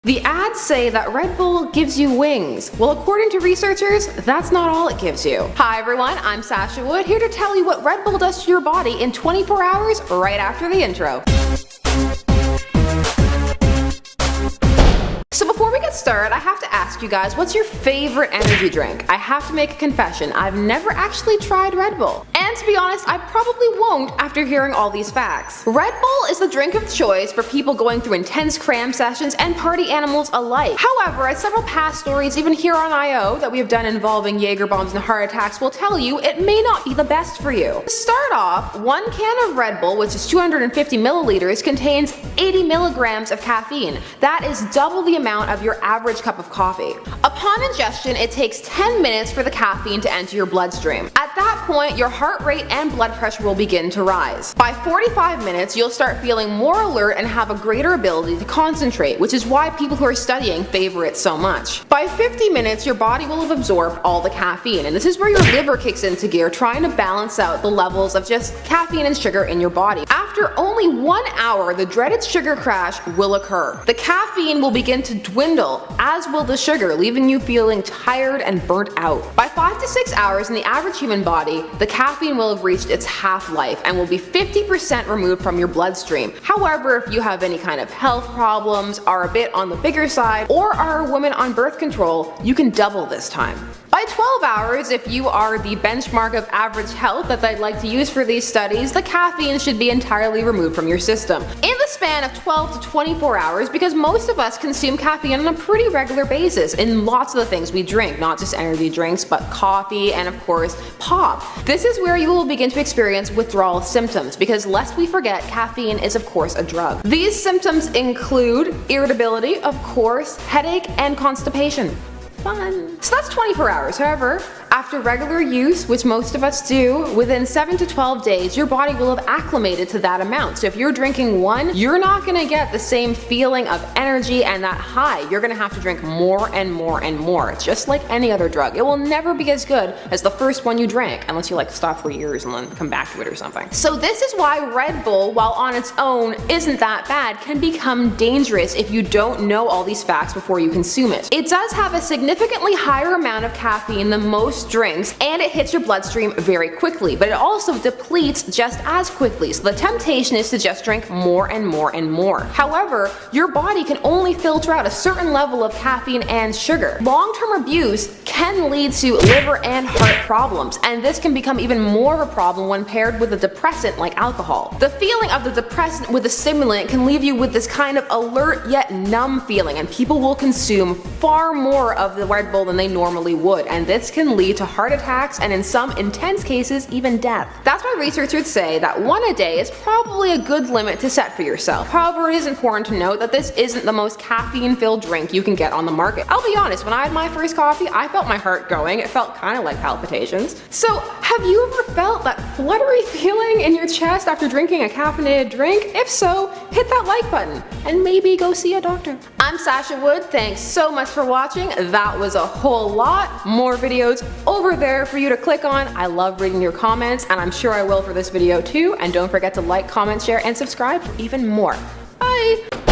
The ads say that Red Bull gives you wings. Well, according to researchers, that's not all it gives you. Hi everyone, I'm Sasha Wood, here to tell you what Red Bull does to your body in 24 hours right after the intro. So before we get started, I have to ask you guys, what's your favorite energy drink? I have to make a confession, I've never actually tried Red Bull. And to be honest, I probably won't after hearing all these facts. Red Bull is the drink of choice for people going through intense cram sessions and party animals alike. However, as several past stories, even here on IO, that we have done involving Jaeger bombs and heart attacks will tell you, it may not be the best for you. To start off, one can of Red Bull, which is 250 milliliters, contains 80 milligrams of caffeine. That is double the amount of your average cup of coffee. Upon ingestion, it takes 10 minutes for the caffeine to enter your bloodstream. At that point, your heart rate and blood pressure will begin to rise. By 45 minutes, you'll start feeling more alert and have a greater ability to concentrate, which is why people who are studying favor it so much. By 50 minutes, your body will have absorbed all the caffeine, and this is where your liver kicks into gear, trying to balance out the levels of just caffeine and sugar in your body. After only 1 hour, the dreaded sugar crash will occur. The caffeine will begin to dwindle, as will the sugar, leaving you feeling tired and burnt out. By 5 to 6 hours in the average human body, the caffeine will have reached its half-life and will be 50% removed from your bloodstream. However, if you have any kind of health problems, are a bit on the bigger side, or are a woman on birth control, you can double this time. By 12 hours, if you are the benchmark of average health that they'd like to use for these studies, the caffeine should be entirely removed from your system. In the span of 12 to 24 hours, because most of us consume caffeine on a pretty regular basis in lots of the things we drink, not just energy drinks, but coffee and of course pop. This is where you will begin to experience withdrawal symptoms, because lest we forget, caffeine is of course a drug. These symptoms include irritability, of course, headache, and constipation. Fun. So that's 24 hours. However, after regular use, which most of us do, within 7 to 12 days, your body will have acclimated to that amount. So if you're drinking one, you're not gonna get the same feeling of energy and that high. You're gonna have to drink more and more and more. It's just like any other drug. It will never be as good as the first one you drank, unless you like stop for years and then come back to it or something. So this is why Red Bull, while on its own isn't that bad, can become dangerous if you don't know all these facts before you consume it. It does have a significantly higher amount of caffeine than most drinks, and it hits your bloodstream very quickly, but it also depletes just as quickly, so the temptation is to just drink more and more and more. However, your body can only filter out a certain level of caffeine and sugar. Long-term abuse can lead to liver and heart problems, and this can become even more of a problem when paired with a depressant like alcohol. The feeling of the depressant with a stimulant can leave you with this kind of alert yet numb feeling, and people will consume far more of the Red Bull than they normally would, and this can lead to heart attacks and in some intense cases even death. That's why researchers say that one a day is probably a good limit to set for yourself. However, it is important to note that this isn't the most caffeine-filled drink you can get on the market. I'll be honest, when I had my first coffee, I felt my heart going. It felt kind of like palpitations. So have you ever felt that fluttery feeling in your chest after drinking a caffeinated drink? If so, hit that like button and maybe go see a doctor. I'm Sasha Wood, thanks so much for watching. That was a whole lot. More videos over there for you to click on. I love reading your comments, and I'm sure I will for this video too. And don't forget to like, comment, share, and subscribe for even more. Bye!